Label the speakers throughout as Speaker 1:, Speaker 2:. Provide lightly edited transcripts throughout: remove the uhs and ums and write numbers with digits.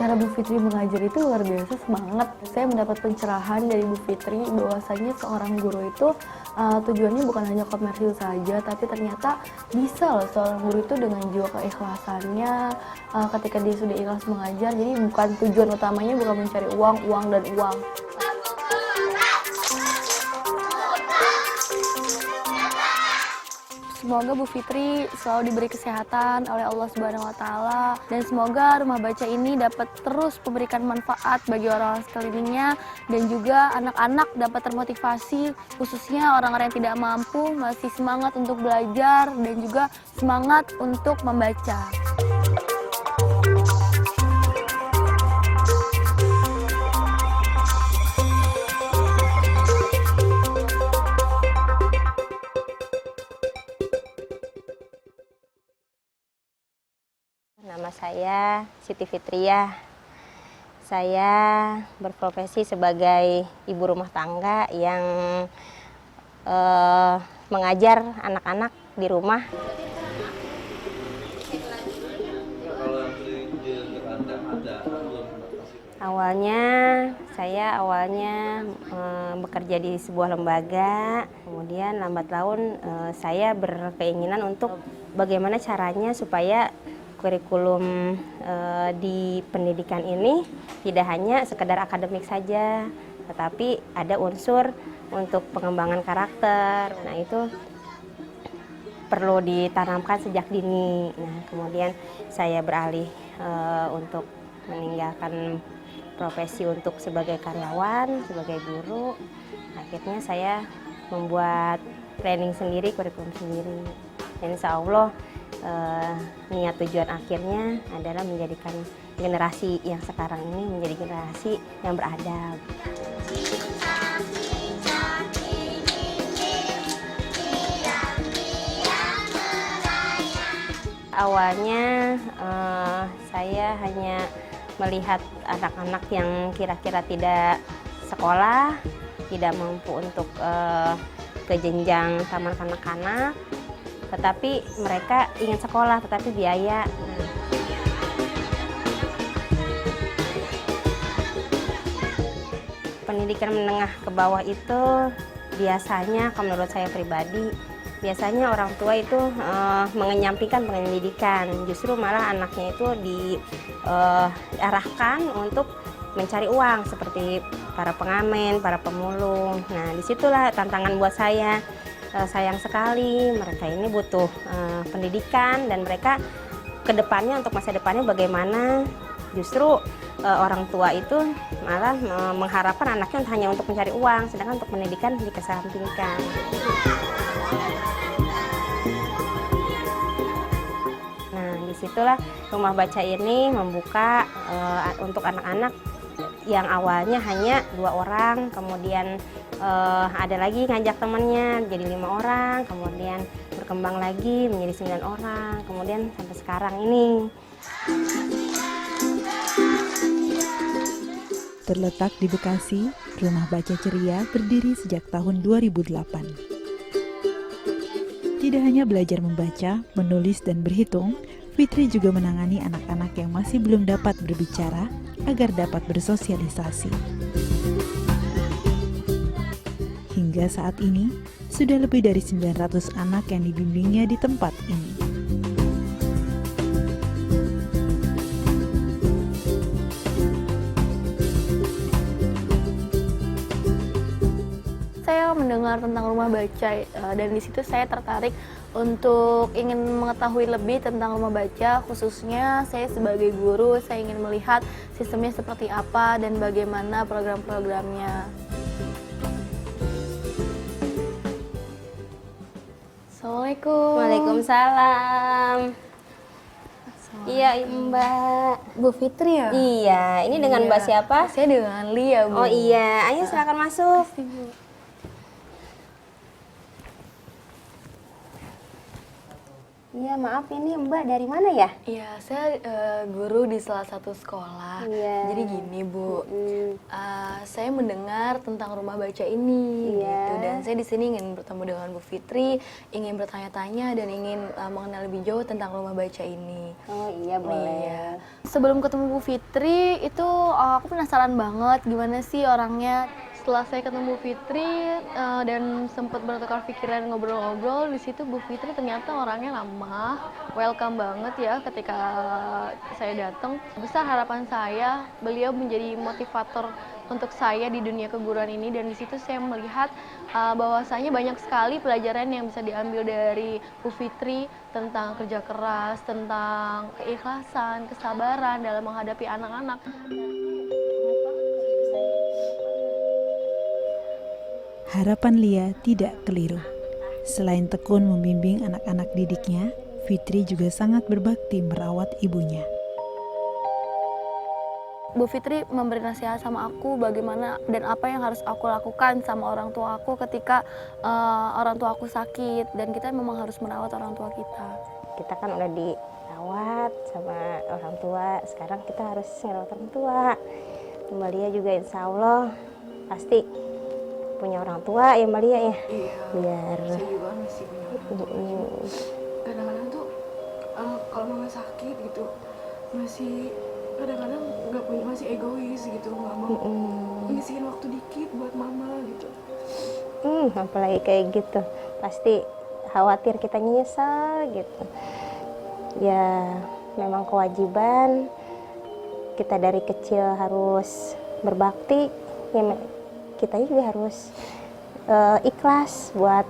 Speaker 1: Cara Bu Fitri mengajar itu luar biasa semangat. Saya mendapat pencerahan dari Bu Fitri bahwasanya seorang guru itu tujuannya bukan hanya komersil saja, tapi ternyata bisa loh seorang guru itu dengan jiwa keikhlasannya ketika dia sudah ikhlas mengajar. Jadi bukan tujuan utamanya bukan mencari uang, uang dan uang. Semoga Bu Fitri selalu diberi kesehatan oleh Allah Subhanahu wa Ta'ala, dan semoga rumah baca ini dapat terus memberikan manfaat bagi orang-orang sekelilingnya, dan juga anak-anak dapat termotivasi, khususnya orang-orang yang tidak mampu masih semangat untuk belajar dan juga semangat untuk membaca.
Speaker 2: Nama saya Siti Fitriah. Saya berprofesi sebagai ibu rumah tangga yang mengajar anak-anak di rumah. Saya awalnya bekerja di sebuah lembaga, kemudian lambat laun saya berkeinginan untuk bagaimana caranya supaya kurikulum di pendidikan ini tidak hanya sekedar akademik saja, tetapi ada unsur untuk pengembangan karakter. Nah, itu perlu ditanamkan sejak dini. Nah, kemudian saya beralih untuk meninggalkan profesi untuk sebagai karyawan, sebagai guru. Akhirnya saya membuat planning sendiri, kurikulum sendiri. Dan insya Allah niat tujuan akhirnya adalah menjadikan generasi yang sekarang ini menjadi generasi yang beradab. Awalnya saya hanya melihat anak-anak yang kira-kira tidak sekolah, tidak mampu untuk ke jenjang taman kanak-kanak, tetapi mereka ingin sekolah, tetapi biaya. Pendidikan menengah ke bawah itu biasanya, kalau menurut saya pribadi, biasanya orang tua itu mengenyampingkan pendidikan, justru malah anaknya itu diarahkan untuk mencari uang seperti para pengamen, para pemulung. Nah, disitulah tantangan buat saya. Sayang sekali mereka ini butuh pendidikan, dan mereka ke depannya, untuk masa depannya bagaimana, justru orang tua itu malah mengharapkan anaknya hanya untuk mencari uang, sedangkan untuk pendidikan dikesampingkan. Nah, disitulah rumah baca ini membuka untuk anak-anak yang awalnya hanya 2 orang, kemudian ada lagi ngajak temannya jadi 5 orang, kemudian berkembang lagi menjadi 9 orang, kemudian sampai sekarang ini.
Speaker 3: Terletak di Bekasi, Rumah Baca Ceria berdiri sejak tahun 2008. Tidak hanya belajar membaca, menulis, dan berhitung, Fitri juga menangani anak-anak yang masih belum dapat berbicara agar dapat bersosialisasi. Hingga saat ini, sudah lebih dari 900 anak yang dibimbingnya di tempat ini.
Speaker 1: Saya mendengar tentang rumah baca dan di situ saya tertarik untuk ingin mengetahui lebih tentang rumah baca, khususnya saya sebagai guru, saya ingin melihat sistemnya seperti apa dan bagaimana program-programnya. Assalamualaikum.
Speaker 2: Waalaikumsalam. Iya, Mbak.
Speaker 1: Bu Fitri ya?
Speaker 2: Iya, ini dengan Mbak siapa?
Speaker 1: Saya dengan Lia, Bu.
Speaker 2: Oh iya, ayo silakan masuk. Iya, maaf ini Mbak dari mana ya?
Speaker 1: Iya, saya guru di salah satu sekolah.
Speaker 2: Iya.
Speaker 1: Jadi gini Bu,
Speaker 2: Mm,
Speaker 1: saya mendengar tentang rumah baca ini,
Speaker 2: Iya.
Speaker 1: gitu. Dan saya di sini ingin bertemu dengan Bu Fitri, ingin bertanya-tanya dan ingin mengenal lebih jauh tentang rumah baca ini.
Speaker 2: Oh iya boleh.
Speaker 1: Iya. Sebelum ketemu Bu Fitri, itu aku penasaran banget gimana sih orangnya. Setelah saya ketemu Bu Fitri dan sempat bertukar pikiran ngobrol-ngobrol, di situ Bu Fitri ternyata orangnya ramah, welcome banget ya ketika saya datang. Besar harapan saya, beliau menjadi motivator untuk saya di dunia keguruan ini, dan di situ saya melihat bahwasanya banyak sekali pelajaran yang bisa diambil dari Bu Fitri tentang kerja keras, tentang keikhlasan, kesabaran dalam menghadapi anak-anak.
Speaker 3: Harapan Lia tidak keliru. Selain tekun membimbing anak-anak didiknya, Fitri juga sangat berbakti merawat ibunya.
Speaker 1: Bu Fitri memberi nasihat sama aku bagaimana dan apa yang harus aku lakukan sama orang tua aku ketika orang tua aku sakit, dan kita memang harus merawat orang tua kita.
Speaker 2: Kita kan udah dirawat sama orang tua, sekarang kita harus merawat orang tua. Mbak Lia juga insya Allah pasti punya orang tua ya Mbak Lia ya.
Speaker 4: Iya,
Speaker 2: Biar
Speaker 4: saya juga masih punya orang tua juga. Kadang-kadang tuh kalau mama sakit gitu masih kadang-kadang nggak punya, masih egois gitu, nggak mau ngisiin waktu dikit buat mama gitu.
Speaker 2: apalagi kayak gitu pasti khawatir kita nyesal gitu. Ya memang kewajiban kita dari kecil harus berbakti ya, kita juga harus ikhlas buat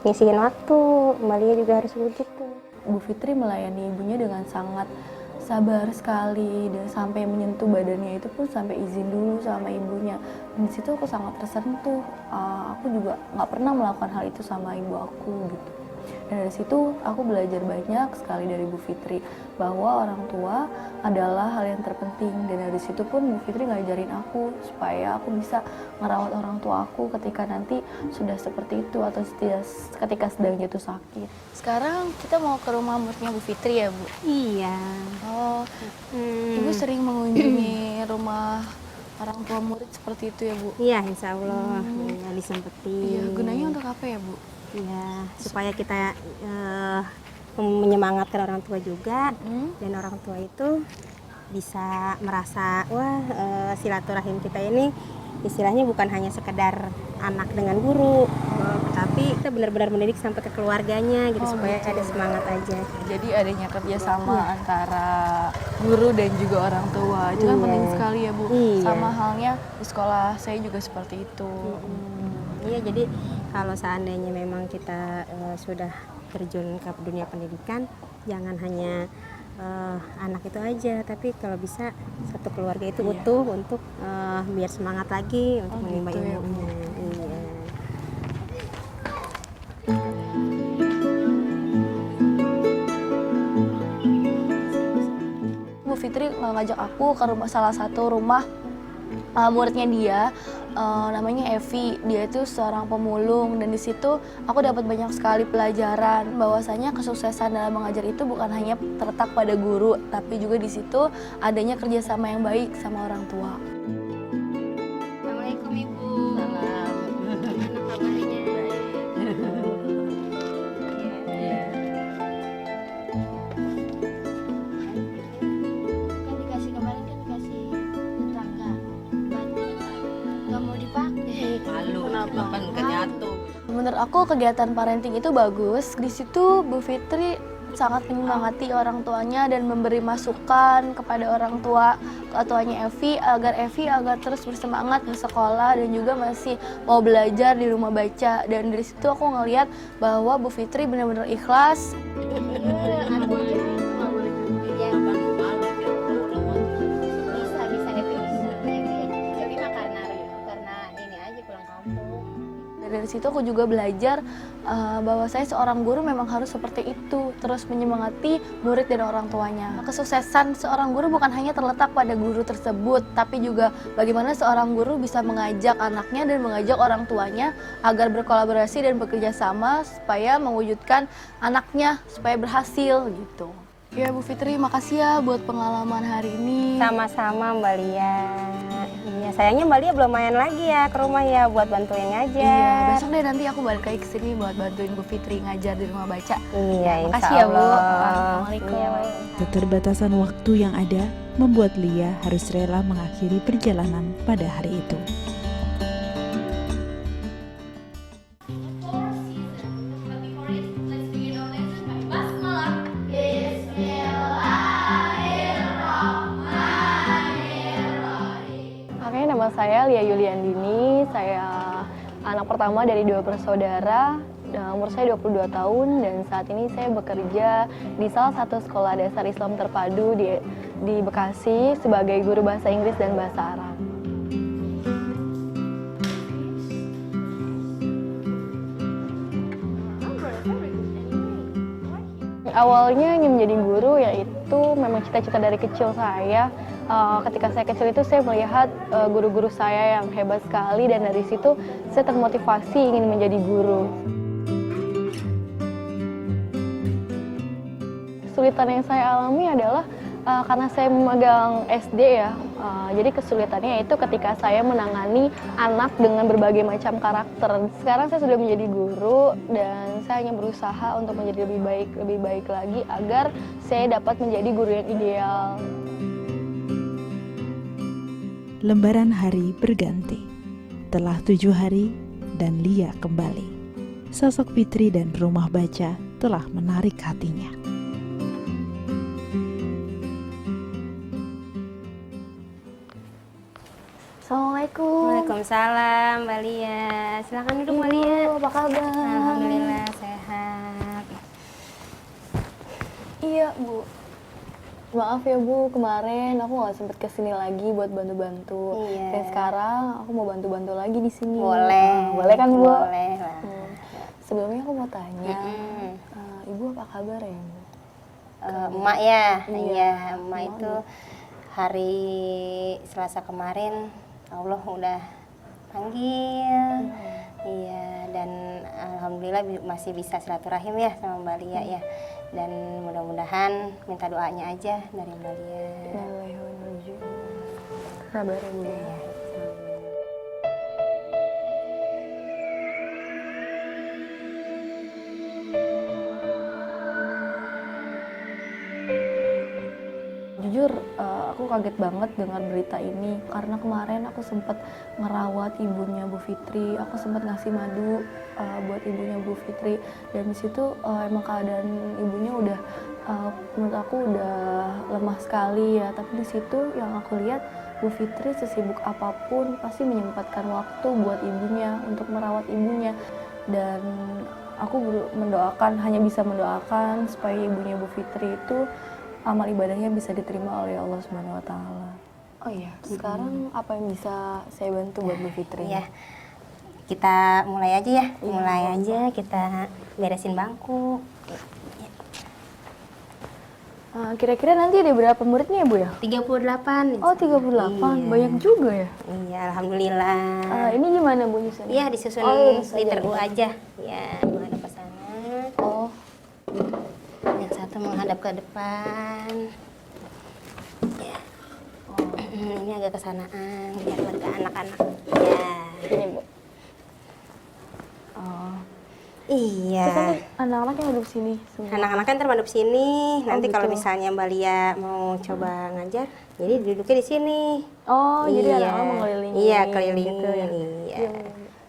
Speaker 2: ngisiin waktu. Mbak Lia juga harus begitu.
Speaker 1: Bu Fitri melayani ibunya dengan sangat sabar sekali, dan sampai menyentuh badannya itu pun sampai izin dulu sama ibunya. Dan di situ aku sangat tersentuh. Aku juga nggak pernah melakukan hal itu sama ibu aku gitu. Dan dari situ aku belajar banyak sekali dari Bu Fitri bahwa orang tua adalah hal yang terpenting. Dan dari situ pun Bu Fitri ngajarin aku supaya aku bisa merawat orang tua aku ketika nanti sudah seperti itu atau ketika sedang jatuh sakit. Sekarang kita mau ke rumah muridnya Bu Fitri ya Bu?
Speaker 2: Iya.
Speaker 1: Oh, Ibu sering mengunjungi rumah orang tua murid seperti itu ya Bu?
Speaker 2: Iya, insya Allah ya, disempetin.
Speaker 1: Iya, gunanya untuk apa ya Bu?
Speaker 2: Iya, supaya kita menyemangatkan orang tua juga, dan orang tua itu bisa merasa wah silaturahim kita ini istilahnya bukan hanya sekedar anak dengan guru, tapi kita benar-benar mendidik sampai ke keluarganya gitu, supaya
Speaker 1: gitu.
Speaker 2: ada semangat aja.
Speaker 1: Jadi adanya kerjasama antara guru dan juga orang tua, itu kan
Speaker 2: Iya.
Speaker 1: penting sekali ya Bu.
Speaker 2: Iya.
Speaker 1: Sama halnya di sekolah saya juga seperti itu.
Speaker 2: Iya, jadi kalau seandainya memang kita sudah terjun ke dunia pendidikan, jangan hanya anak itu aja, tapi kalau bisa satu keluarga itu utuh untuk biar semangat lagi untuk menimba
Speaker 1: gitu ya, Bu.
Speaker 2: ilmunya. Iya.
Speaker 1: Bu Fitri ngajak aku ke salah satu rumah muridnya dia, namanya Evi. Dia itu seorang pemulung, dan di situ aku dapat banyak sekali pelajaran bahwasanya kesuksesan dalam mengajar itu bukan hanya terletak pada guru, tapi juga di situ adanya kerjasama yang baik sama orang tua.
Speaker 2: Assalamualaikum Ibu. Gimana kabarnya?
Speaker 5: Kan dikasih kemarin kan dikasih tetangga bantu nggak mau dipakai.
Speaker 6: Malu, kan kenyatu.
Speaker 1: Menurut aku kegiatan parenting itu bagus. Di situ Bu Fitri sangat menyemangati orang tuanya dan memberi masukan kepada orang tuanya Evi agar terus bersemangat bersekolah dan juga masih mau belajar di rumah baca. Dan dari situ aku ngelihat bahwa Bu Fitri benar-benar ikhlas.
Speaker 2: Bisa Evi bisa. Tapi mah karena ini aja pulang kampung.
Speaker 1: Dari dari situ aku juga belajar bahwa saya seorang guru memang harus seperti itu, terus menyemangati murid dan orang tuanya. Kesuksesan seorang guru bukan hanya terletak pada guru tersebut, tapi juga bagaimana seorang guru bisa mengajak anaknya dan mengajak orang tuanya agar berkolaborasi dan bekerja sama supaya mewujudkan anaknya supaya berhasil gitu. Ya Bu Fitri, makasih ya buat pengalaman hari ini.
Speaker 2: Sama-sama Mbak Lia. Iya, sayangnya Mbak Lia belum main lagi ya ke rumah ya buat bantuin ngajar.
Speaker 1: Iya, besok deh nanti aku balik lagi ke sini buat bantuin Bu Fitri ngajar di rumah baca.
Speaker 2: Iya,
Speaker 1: Makasih
Speaker 2: insya
Speaker 1: ya Bu.
Speaker 2: Allah.
Speaker 1: Assalamualaikum.
Speaker 2: Iya,
Speaker 3: Keterbatasan waktu yang ada membuat Lia harus rela mengakhiri perjalanan pada hari itu.
Speaker 1: Oke, nama saya Lia Yuliandini. Saya anak pertama dari 2 bersaudara. Umur saya 22 tahun dan saat ini saya bekerja di salah satu sekolah dasar Islam terpadu di Bekasi sebagai guru bahasa Inggris dan bahasa Arab. Awalnya ingin menjadi guru, yaitu memang cita-cita dari kecil saya. Ketika saya kecil itu saya melihat guru-guru saya yang hebat sekali dan dari situ saya termotivasi ingin menjadi guru. Kesulitan yang saya alami adalah karena saya memegang SD ya, jadi kesulitannya itu ketika saya menangani anak dengan berbagai macam karakter. Sekarang saya sudah menjadi guru dan saya hanya berusaha untuk menjadi lebih baik lagi agar saya dapat menjadi guru yang ideal.
Speaker 3: Lembaran hari berganti. Telah 7 hari dan Lia kembali. Sosok Fitri dan rumah baca telah menarik hatinya.
Speaker 1: Assalamualaikum.
Speaker 2: Waalaikumsalam Mbak Lia. Silakan duduk Mbak Lia.
Speaker 1: Ibu, apa kabar?
Speaker 2: Alhamdulillah sehat.
Speaker 1: Iya Bu. Maaf ya Bu, kemarin aku nggak sempet kesini lagi buat bantu-bantu.
Speaker 2: Iya.
Speaker 1: Dan sekarang aku mau bantu-bantu lagi di sini.
Speaker 2: Boleh.
Speaker 1: Boleh kan Bu?
Speaker 2: Boleh lah.
Speaker 1: Sebelumnya aku mau tanya,
Speaker 2: Mm-mm.
Speaker 1: Ibu apa kabar ya Bu?
Speaker 2: Emak ya,
Speaker 1: Iya,
Speaker 2: iya emak
Speaker 1: emak
Speaker 2: itu hari Selasa kemarin Allah udah panggil, iya dan alhamdulillah masih bisa silaturahim ya sama Mbak Lia ya, dan mudah-mudahan minta doanya aja dari Mbak Lia.
Speaker 1: Sabar ya Bu. Jujur, aku kaget banget dengar berita ini karena kemarin aku sempat ngerawat ibunya Bu Fitri. Aku sempat ngasih madu buat ibunya Bu Fitri dan di situ emang keadaan ibunya udah menurut aku udah lemah sekali ya. Tapi di situ yang aku lihat Bu Fitri sesibuk apapun pasti menyempatkan waktu buat ibunya untuk merawat ibunya dan aku hanya bisa mendoakan supaya ibunya Bu Fitri itu amal ibadahnya bisa diterima oleh Allah Subhanahu wa taala. Oh iya, sekarang apa yang bisa saya bantu buat Bu Fitri?
Speaker 2: Iya. Kita mulai aja ya. Mulai aja kita beresin bangku.
Speaker 1: Kira-kira nanti ada berapa muridnya ya Bu ya?
Speaker 2: 38.
Speaker 1: Oh 38,
Speaker 2: Iya.
Speaker 1: banyak juga ya?
Speaker 2: Iya, alhamdulillah.
Speaker 1: Ini gimana Bu nyusunnya?
Speaker 2: Iya, disusun
Speaker 1: lurus
Speaker 2: liter
Speaker 1: aja.
Speaker 2: U aja. Ya, menghadap ke sana.
Speaker 1: Oh,
Speaker 2: Yang satu menghadap ke depan. Ya. Ini agak kesanaan biar ke anak-anak. Ya.
Speaker 1: ini Bu. Oh.
Speaker 2: Iya.
Speaker 1: Terus nanti anak-anak yang duduk sini semua.
Speaker 2: Anak-anak kan termaduk sini. Nanti kalau
Speaker 1: gitu.
Speaker 2: misalnya Mbak Lia mau coba ngajar, jadi duduknya di sini.
Speaker 1: Oh, jadi
Speaker 2: Iya.
Speaker 1: anak-anak mengelilingi.
Speaker 2: Iya, keliling.
Speaker 1: gitu ya.
Speaker 2: Iya.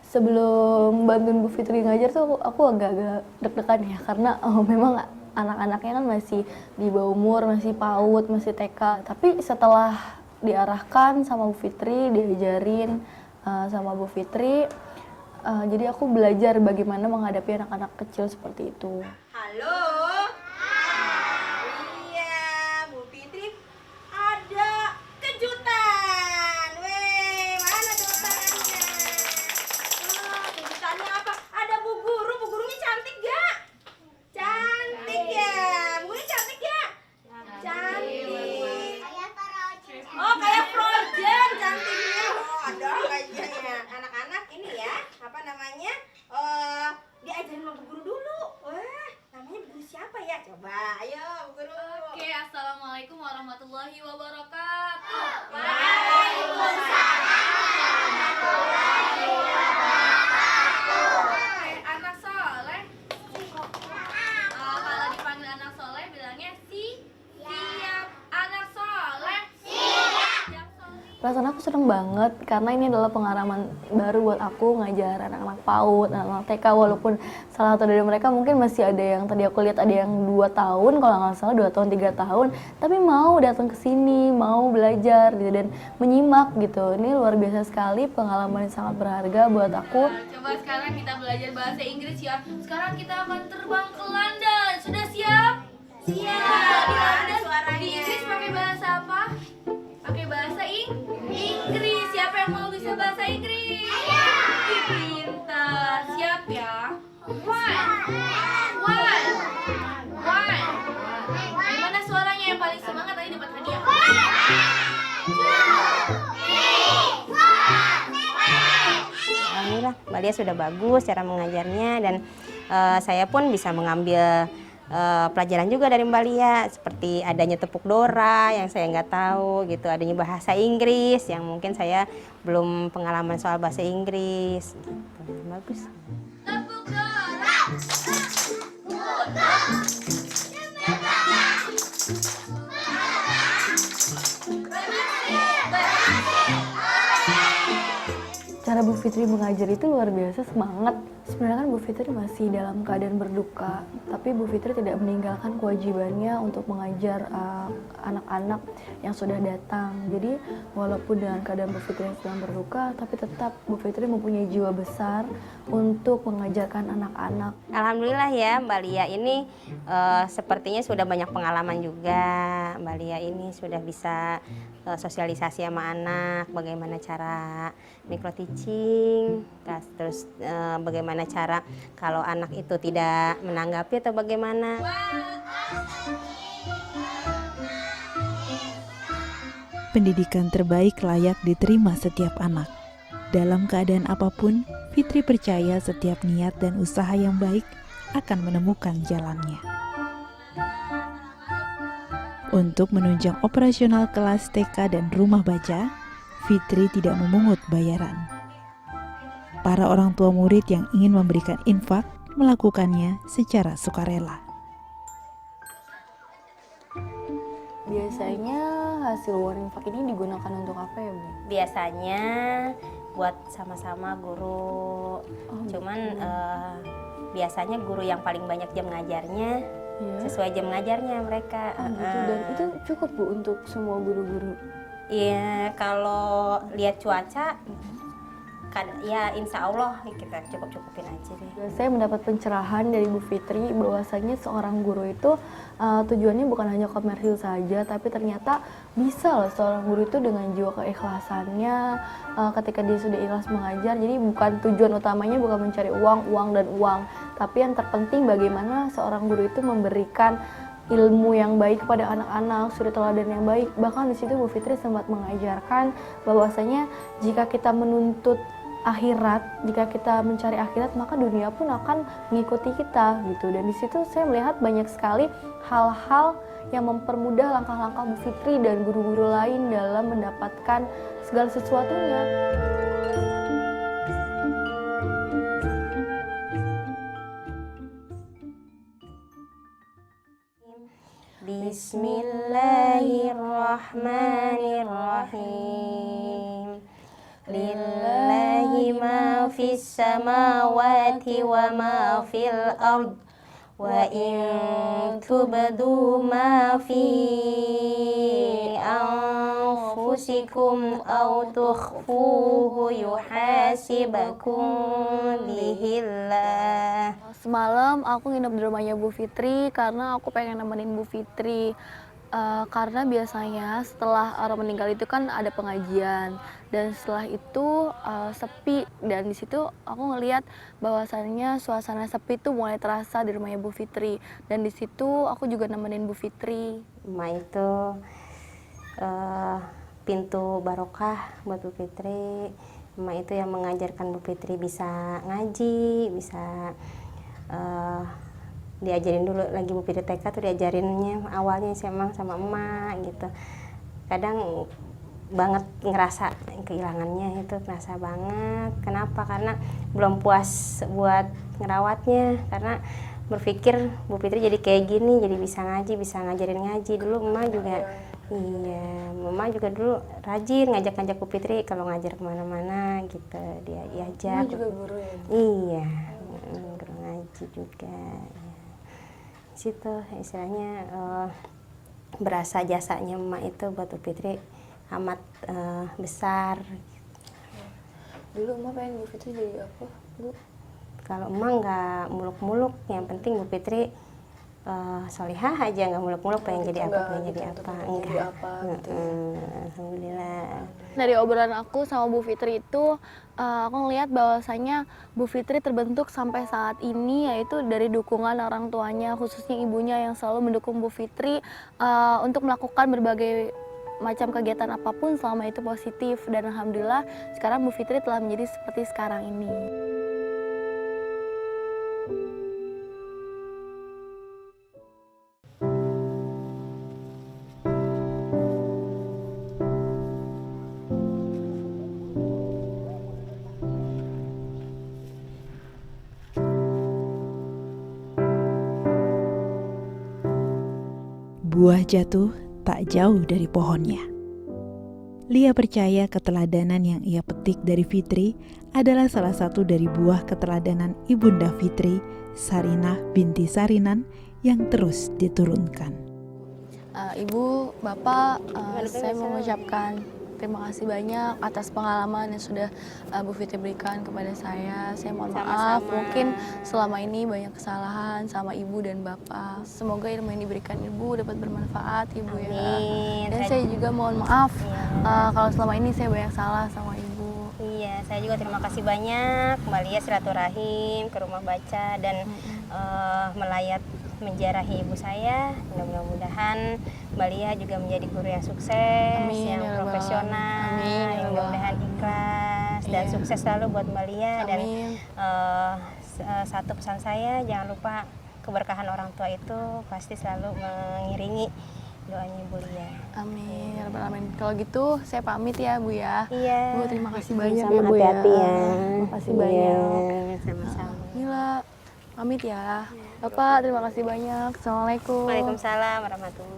Speaker 1: Sebelum bantuin Bu Fitri ngajar tuh aku agak-agak deg-degan ya karena memang anak-anaknya kan masih di bawah umur, masih PAUD, masih TK. Tapi setelah diarahkan sama Bu Fitri, diajarin sama Bu Fitri, jadi aku belajar bagaimana menghadapi anak-anak kecil seperti itu.
Speaker 6: Halo. Iya, Bu Fitri ada kejutan. Weh, mana kejutannya? Kejutannya apa Coba, ayo Bu Guru.
Speaker 1: Oke, assalamualaikum warahmatullahi wabarakatuh. Anak soleh. Kalau dipanggil anak soleh bilangnya siap. Anak soleh siap. Perasaan aku seneng banget karena ini adalah pengalaman baru buat aku ngajar anak-anak PAUD, anak-anak TK, walaupun salah satu dari mereka mungkin masih ada yang tadi aku lihat ada yang 2 tahun, kalau nggak salah 2 tahun 3 tahun, tapi mau datang ke sini, mau belajar gitu dan menyimak gitu. Ini luar biasa sekali, pengalaman yang sangat berharga buat aku. Coba sekarang kita belajar bahasa Inggris ya. Sekarang kita akan terbang ke London. Sudah siap? Siap. Di London di Inggris pakai bahasa apa? Pakai bahasa Inggris. Siapa yang mau bisa bahasa Inggris? Ih, pintar. Siap ya? One. Gimana suaranya yang paling semangat tadi dapat hadiah?
Speaker 2: Alhamdulillah, Mbak Lia sudah bagus cara mengajarnya dan saya pun bisa mengambil pelajaran juga dari Mbak Lia, seperti adanya tepuk dora yang saya nggak tahu gitu, adanya bahasa Inggris yang mungkin saya belum pengalaman soal bahasa Inggris gitu. Bagus.
Speaker 1: Tepuk dora. Cara Bu Fitri mengajar itu luar biasa semangat. Sebenarnya kan Bu Fitri masih dalam keadaan berduka, tapi Bu Fitri tidak meninggalkan kewajibannya untuk mengajar anak-anak yang sudah datang. Jadi walaupun dengan keadaan Bu Fitri yang sedang berduka, tapi tetap Bu Fitri mempunyai jiwa besar untuk mengajarkan anak-anak.
Speaker 2: Alhamdulillah ya Mbak Lia ini sepertinya sudah banyak pengalaman juga. Mbak Lia ini sudah bisa sosialisasi sama anak, bagaimana cara micro teaching, terus bagaimana cara kalau anak itu tidak menanggapi atau bagaimana.
Speaker 3: Pendidikan terbaik layak diterima setiap anak. Dalam keadaan apapun, Fitri percaya setiap niat dan usaha yang baik akan menemukan jalannya. Untuk menunjang operasional kelas TK dan rumah baca, Fitri tidak memungut bayaran. Para orang tua murid yang ingin memberikan infak melakukannya secara sukarela.
Speaker 1: Biasanya hasil uang infak ini digunakan untuk apa ya, Bu?
Speaker 2: Biasanya buat sama-sama guru. Cuman biasanya guru yang paling banyak jam ngajarnya sesuai jam ngajarnya mereka.
Speaker 1: Gitu. Dan itu cukup, Bu, untuk semua guru-guru?
Speaker 2: Iya, kalau lihat cuaca ya insya Allah kita cukup-cukupin aja deh.
Speaker 1: Saya mendapat pencerahan dari Bu Fitri bahwasanya seorang guru itu tujuannya bukan hanya komersil saja, tapi ternyata bisa loh seorang guru itu dengan jiwa keikhlasannya ketika dia sudah ikhlas mengajar. Jadi bukan tujuan utamanya bukan mencari uang, tapi yang terpenting bagaimana seorang guru itu memberikan ilmu yang baik kepada anak-anak, suri teladan yang baik. Bahkan di situ Bu Fitri sempat mengajarkan bahwasanya jika kita menuntut akhirat, jika kita mencari akhirat, maka dunia pun akan mengikuti kita gitu. Dan di situ saya melihat banyak sekali hal-hal yang mempermudah langkah-langkah Bu Fitri dan guru-guru lain dalam mendapatkan segala sesuatunya.
Speaker 2: Bismillahirrahmanirrahim. Lillahi ma fis samawati wa ma fil ard. Wa in tubdu ma fi anfusikum aw tukhfuhu yuhasibakum bihillah.
Speaker 1: Semalam aku nginep di rumahnya Bu Fitri karena aku pengen nemenin Bu Fitri. Karena biasanya setelah orang meninggal itu kan ada pengajian dan setelah itu sepi, dan di situ aku ngelihat bahwasannya suasana sepi itu mulai terasa di rumahnya Bu Fitri, dan di situ aku juga nemenin Bu Fitri.
Speaker 2: Ma itu pintu barokah buat Bu Fitri. Ma itu yang mengajarkan Bu Fitri bisa ngaji, bisa diajarin dulu lagi Bu Fitri TK tuh diajarinnya awalnya emang sama emak gitu. Kadang banget ngerasa kehilangannya itu, kerasa banget. Kenapa? Karena belum puas buat ngerawatnya, karena berpikir Bu Fitri jadi kayak gini, jadi bisa ngaji, bisa ngajarin ngaji. Dulu emak juga iya, mama juga dulu rajin ngajak-ngajak Bu Fitri kalau ngajar kemana-mana gitu, dia diajak.
Speaker 4: Mama juga guru ya?
Speaker 2: Iya, guru ngaji juga. Situ istilahnya berasa jasanya emak itu buat Bu Fitri amat besar.
Speaker 4: Dulu emak pengen Bu Fitri jadi apa, Bu?
Speaker 2: Kalau emak nggak muluk-muluk, yang penting Bu Fitri solihah aja, nggak muluk-muluk pengen jadi apa, pengen jadi apa, enggak.
Speaker 4: Gitu.
Speaker 2: Alhamdulillah.
Speaker 1: Dari obrolan aku sama Bu Fitri itu, aku ngelihat bahwasanya Bu Fitri terbentuk sampai saat ini yaitu dari dukungan orang tuanya, khususnya ibunya yang selalu mendukung Bu Fitri untuk melakukan berbagai macam kegiatan apapun selama itu positif, dan alhamdulillah sekarang Bu Fitri telah menjadi seperti sekarang ini.
Speaker 3: Buah jatuh tak jauh dari pohonnya. Lia percaya keteladanan yang ia petik dari Fitri adalah salah satu dari buah keteladanan Ibunda Fitri, Sarinah binti Sarinan, yang terus diturunkan.
Speaker 1: Ibu, Bapak, saya mengucapkan terima kasih banyak atas pengalaman yang sudah Bu Fitri berikan kepada saya. Saya mohon maaf, mungkin selama ini banyak kesalahan sama Ibu dan Bapak. Semoga ilmu yang diberikan Ibu dapat bermanfaat, Ibu ya.
Speaker 2: Amin.
Speaker 1: Dan saya juga mohon maaf kalau selama ini saya banyak salah sama Ibu.
Speaker 2: Iya, saya juga terima kasih banyak Mbak Lia silaturahim ke rumah baca dan melayat menjarahi ibu saya. Mudah-mudahan Mbak Lia juga menjadi guru yang sukses,
Speaker 1: Amin,
Speaker 2: yang
Speaker 1: ya Rabbal
Speaker 2: profesional,
Speaker 1: Alamin. Amin, ya
Speaker 2: yang
Speaker 1: Rabbal
Speaker 2: mudah-mudahan ikhlas dan
Speaker 1: Iya.
Speaker 2: sukses selalu buat Mbak Lia. Dan
Speaker 1: Amin.
Speaker 2: satu pesan saya, jangan lupa keberkahan orang tua itu pasti selalu mengiringi doanya Ibu Lia.
Speaker 1: Amin, ya Rabbal Alamin. Kalau gitu saya pamit ya Bu ya.
Speaker 2: Iya.
Speaker 1: Bu, terima kasih banyak
Speaker 2: Sama
Speaker 1: ya Bu ya.
Speaker 2: hati-hati ya.
Speaker 1: Terima kasih
Speaker 2: Iya,
Speaker 1: banyak.
Speaker 2: sama-sama.
Speaker 1: Mila, pamit ya. Bapak, terima kasih banyak. Assalamualaikum.
Speaker 2: Waalaikumsalam warahmatullahi.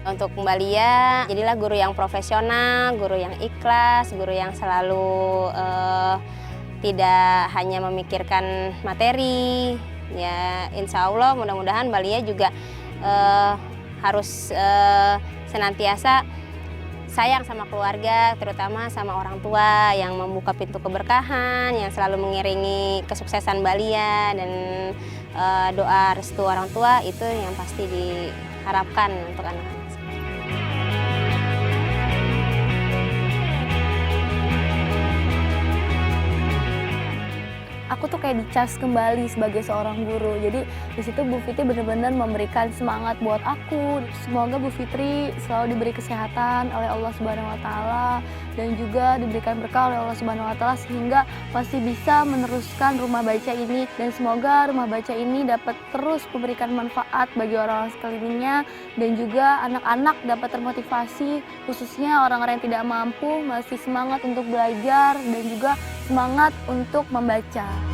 Speaker 2: Untuk Mbak Lia, jadilah guru yang profesional, guru yang ikhlas, guru yang selalu tidak hanya memikirkan materi. Ya, insya Allah mudah-mudahan Mbak Lia juga harus senantiasa sayang sama keluarga, terutama sama orang tua yang membuka pintu keberkahan, yang selalu mengiringi kesuksesan Mbak Lia, dan doa restu orang tua itu yang pasti diharapkan untuk anak-anak.
Speaker 1: Aku tuh kayak dicas kembali sebagai seorang guru. Jadi di situ Bu Fitri benar-benar memberikan semangat buat aku. Semoga Bu Fitri selalu diberi kesehatan oleh Allah Subhanahu wa taala dan juga diberikan berkah oleh Allah Subhanahu wa taala sehingga masih bisa meneruskan rumah baca ini, dan semoga rumah baca ini dapat terus memberikan manfaat bagi orang-orang sekelilingnya dan juga anak-anak dapat termotivasi, khususnya orang-orang yang tidak mampu masih semangat untuk belajar dan juga semangat untuk membaca.